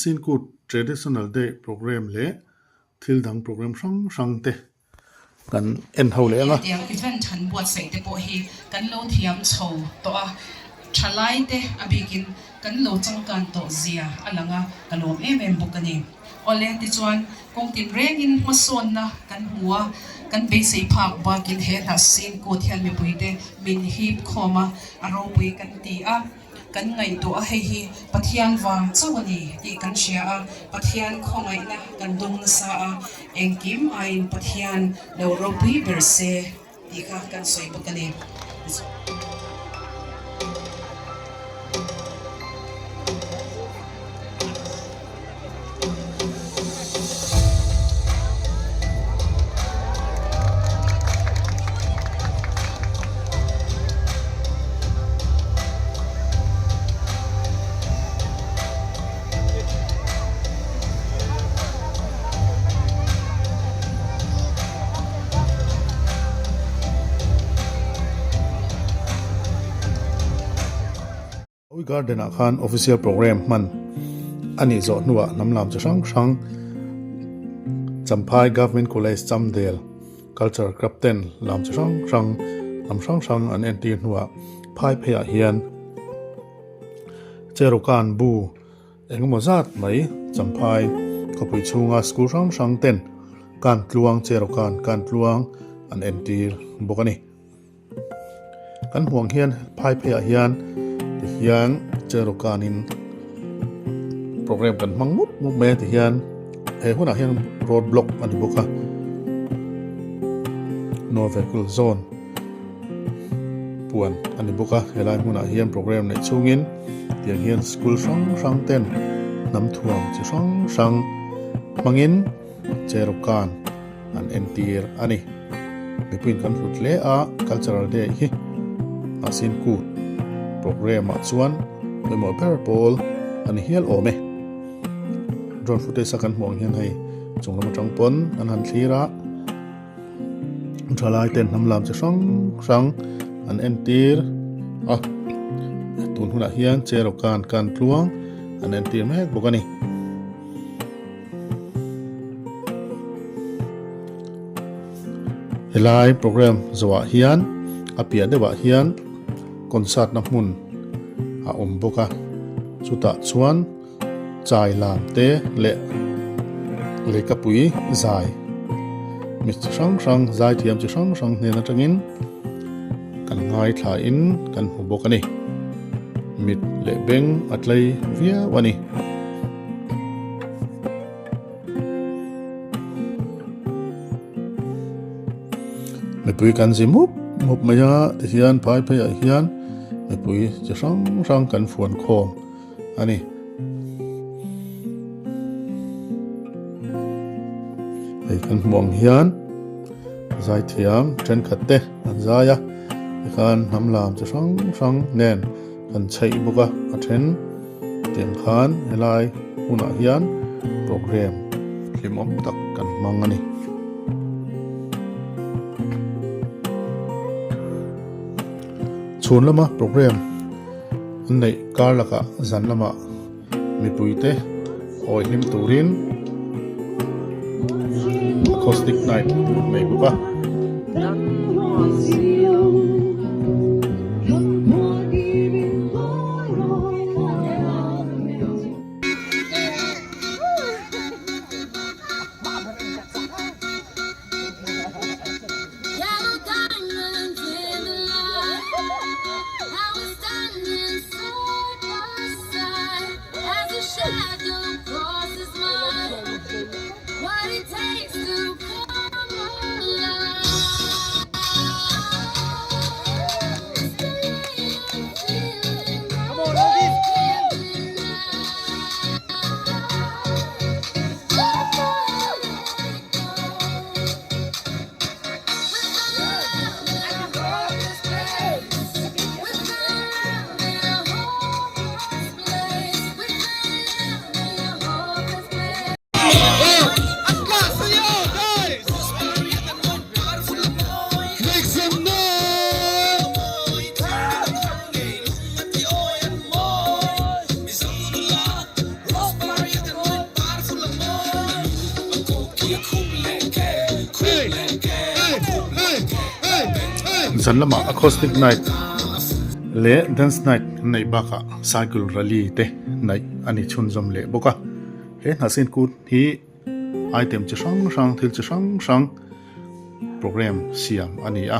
sin ku traditional day program le thil dang program sang te kan en ho le nga tiang event than buat sei te po hi kan lo thiam chho to a thalai te abigin kan lo changkan to zia alanga kalom em bukani ole ti chuan kong tin rengin mason na kan huwa kan be sei phak ba kin he na sin ko thian mi puite min hip khoma aro pui kan ti a kan ngai to a hei hi pathian wang chawani ti kan shia a pathian khongai na kan dung na sa a engkim ain pathian lo ro pui berse ti ka kan soi bukani oi garden a khan official program man ani zo nuwa namlam cha sang champhai government college chamdel culture captain lam cha sang an enti nuwa phai phea hian cherokan bu engmo zat mai champhai khopui chunga school sang ten kan tluang cherokan kan tluang an enti bokani kan huang hian phai phea hian hian cherokanin program kan mangmut me ti hian he huna hian road block ani boka no vehicle zone puan ani boka helai huna hian program nei chungin tiang hian school sang ten nam thuam chi sang mangin cherokan an entir ani bepin kan hlut le a cultural day hi asin ku program a chuan memo purple an hial ome drone footage sakan hmong hian hei chunglama tangpon an han thlira thalai ten namlam chi sang an entir a tun huna hian cherokan kan tluang an entir mek bokani helai program zawa hian apia dewa hian concert na hmun a boka chuta chuan chai lam te le kapui zai mi sang zai thiam chi sang ne na tangin kan ngai thla in kan hu bokani mit le beng atlai via wani me pui kan zimup maya ti hian phai phaya hian me pui chi sang kan fuan khom ani ei kan mong hian zai thiam tren khatte an zaya kan namlam chi sang nen kan chei boka a then tiang khan helai huna hian program hlimom tak kan mangani chun lama program an nei kar laka zan lama mi puite oi him turin acoustic night nei buka What it takes to come alive. zan lama acoustic night le dance night nei baka cycle rally te nei ani chun zom le boka he nasin kut hi item chi sang thil chi sang program siam ani a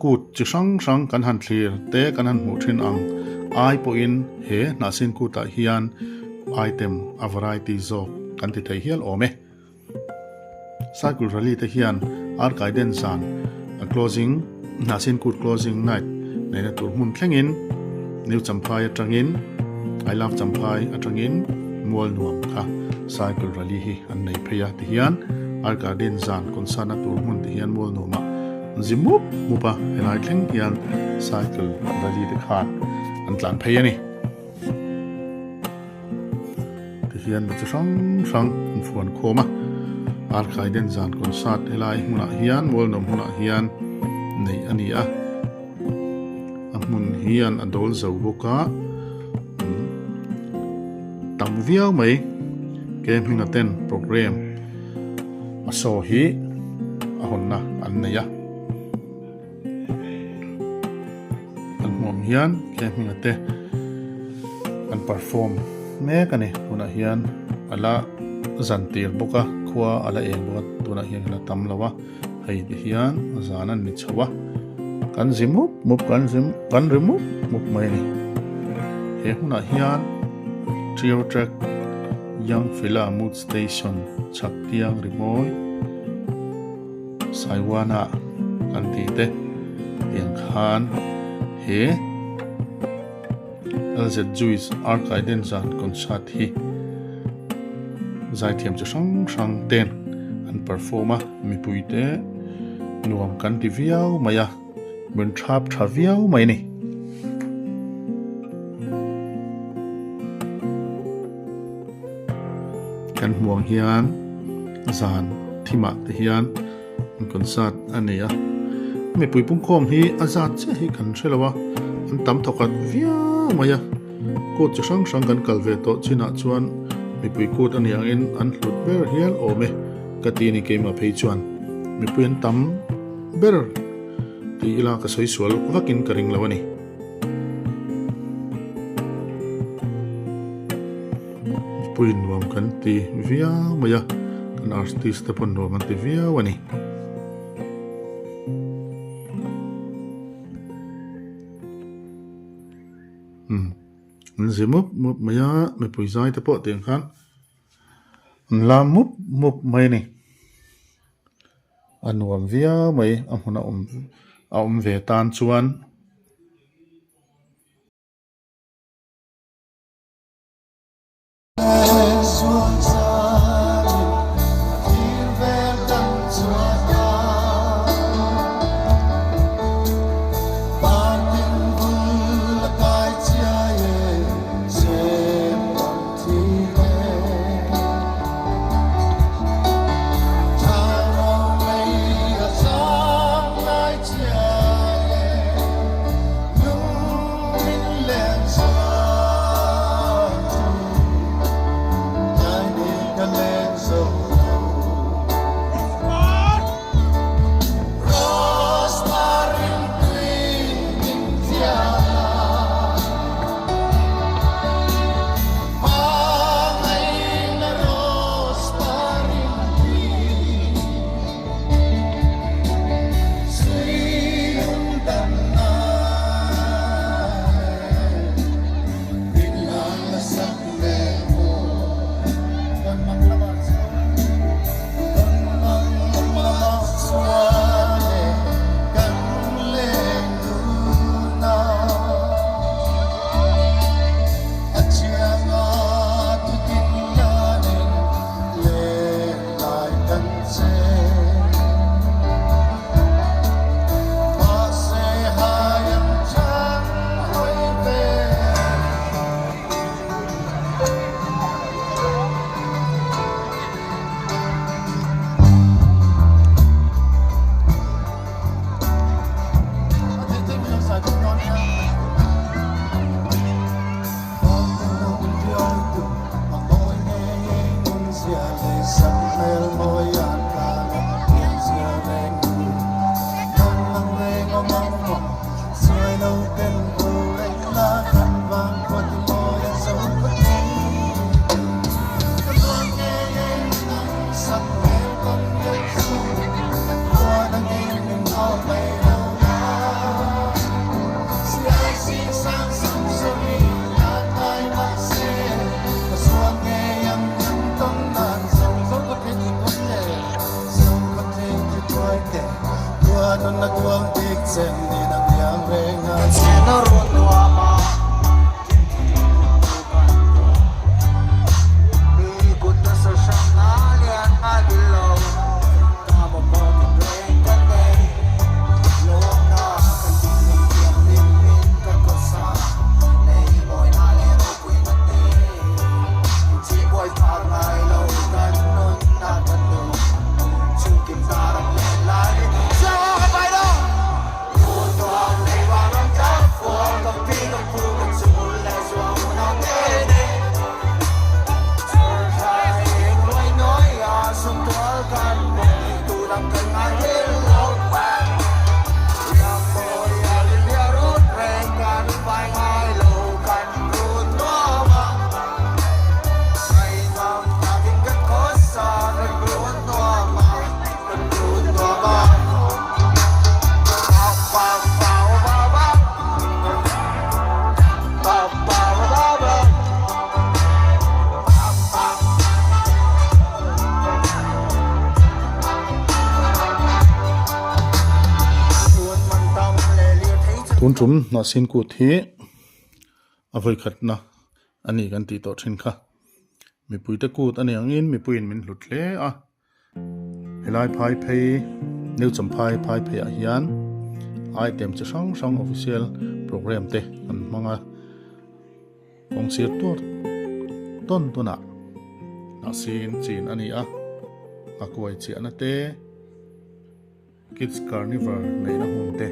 kut chi sang kan han thlir te kan han mu thin ang ai po in he nasin kuta hian item a variety zo kan ti thei hial ome cycle rally te hian ar guidance san closing nasin kut closing night nei na tur mun thlengin new champhai atangin I love champhai atangin mual nuam kha cycle rally hi an nei pheya ti hian ar guidance san konsana tur mun ti hian mual numa zimup mupa helai thleng hian cycle rally te khan an tlan pheya ni ti hian mi sang an fuan khoma ar guidance san konsat helai huna hian mual nom huna hian nei ani a amun hian adol zo boka tam viau mai kem hina ten program aso hi ahonna an neya an mom hian kem hina te an perform me kani huna hian ala zantir boka khwa ala eng boka tuna hian la tam lawa hei hian zanan mi chawa kan zimup mup kan remove mup mai ni he huna hian trio track young fila mood station chak tiang rimoi saiwana kan ti te tiang khan he LZ Juice Art Guidance and Concert hi zai thiam chu sang ten an performa mi puite nuam kan ti viau maya mun thap thaviau mai ni kan muang hian zan thima te hian concert ania me pui pung khom hi azat che hi kan thelawa an tam thokat viau maya ko chu sang kan kalve to china chuan mi pui kot aniang in an hlut ber hial ome katini keima phei chuan mi pui an tam ber ti ila ka soi sual vakin karing lawani puin nuam kan ti via maya kan artist te pon nuam ti via wani zimup mup maya me pui zai te po teng khan la mup mai ni anuam via mai amuna ve tan chuan tun chum na sin ku thi avoi khat na ani kan ti to thin kha mi pui te kut ani angin mi puin min hlut hle a helai phai phei neu cham phai phei a hian item chi sang official program te an manga kong sir ton tuna na sin chin ani a akwai chi anate kids carnival nei na hun te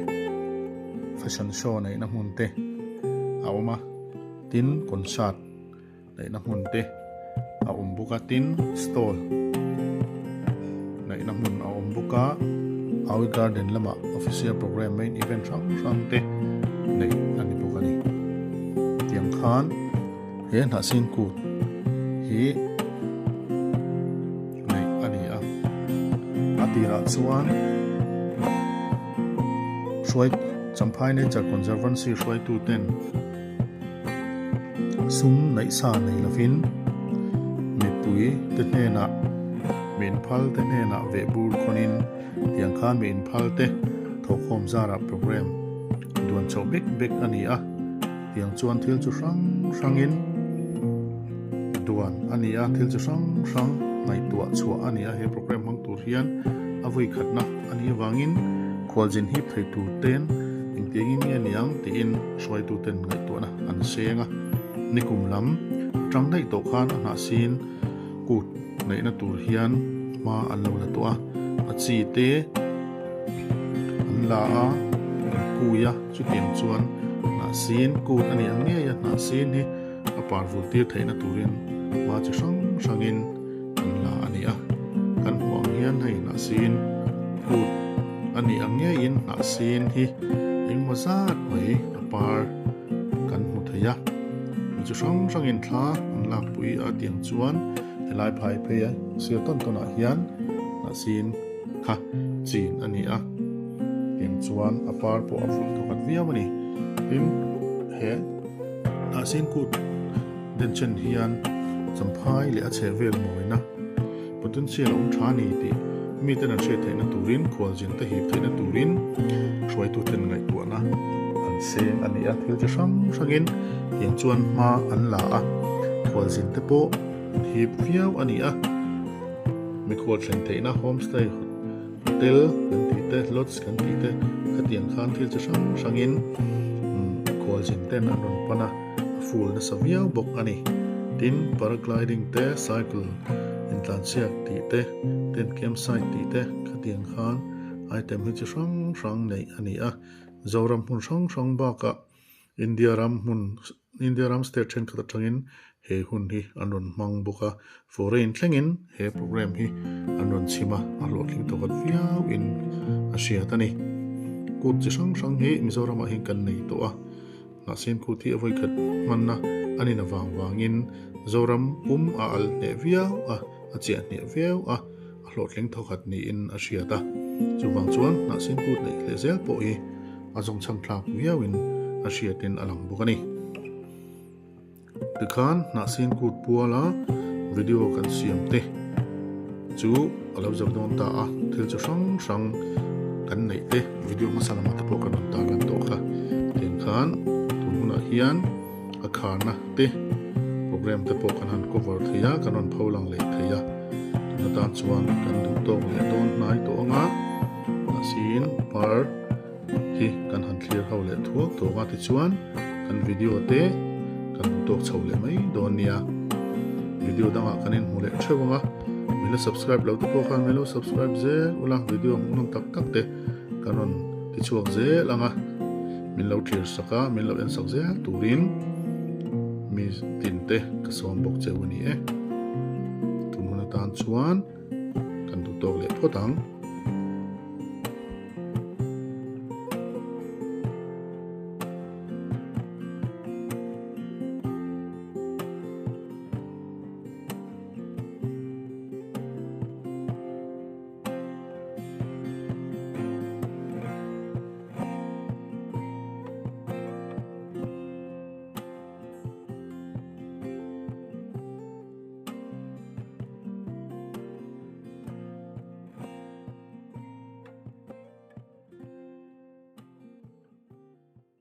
fashion show nei na hun te auma tin concert nei na hun te a buka tin stall nei na hun a buka awi garden lama official program main event sang te nei ani buka ni tiang khan he na sin ku hi nei ani a atira chuan shoi champhai nature conservancy shoi tu ten sum nei sa nei lovin mi pui te hna min phal te hna ve bur khonin tiang khan min phal te thokhom zara program duan chau bek ani a tiang chuan thil chu rangin duan ani a thil chu rang ngai tua chua ani a he program hang tur hian avoi khatna ani wangin kholzin hi phei tu ten ingtiangin nge niang ti in shoi tu ten ngai tu na an senga nikum lam tang dai to khan na sin kut nei na tur hian ma an lo la to a chi te an la a kuya chu tin chuan na sin kut ani ang nge ya na sin hi a par vu tir thei na turin ma chi sangin an la ani a kan huang hian hei na sin kut ani ang nge in na sin hi eng mazat mai a par kan mu theya chu sangin thla an lak pui a tiang chuan helai phai phei a sia ton na hian na sin kha chin ani a tiang chuan a par po a ful thokat viam ani tin he na sin kut den chen hian champhai le a che vel moina potential om thani ti mi te na che theina turin khwal jin te hip theina turin shoi tu ten ngai tu na an sem ani a thil chi sangin tiang chuan ma an la a khwal jin te po hip viau ani a mi khwal thleng theina homestay hotel kan ti te lodge kan ti te khatiang khan thil chi sangin khwal jin ten an ron pana full na saviau bok ani tin paragliding te cycle intlansiak ti te ten campsite ti te khatiang khan item hi chi rang nei ani a zoram hun rang ba ka India ram state chen khata thangin he hun hi anon mang boka foreign thlengin he program hi anon chima alo thing to kat viau in asia tani kut chi rang hi mizoram a hin kan nei to a na sin khu thi avoi khat manna ani na wangin zoram pum a al ne viau a chia ne viau a alo thing to khat ni in asia ta chuwang chuan na sin kut nei le zel po hi azong cham thlak viau in asia tin alang bukani tikhan na sin kut puala video kan siam te chu alo jab don ta a thil chu sang kan nei te video masala ma po kan ta kan to kha ten khan tununa hian a khana te program te po kan han cover thia kanon pholang le thia tunata chuan kan du to le don nai to anga na sin par hi kan han clear ho le thuak to ga ti chuan kan video te kan tok chho le mai don nia video danga kanin mule thewanga mila subscribe lo to po khan melo subscribe je ula video nong tak te kanon ti chuak je langa min lo clear saka min lo en sak je turin mi tin te ka som bok chewani e tununa tan chuan kan tok le photang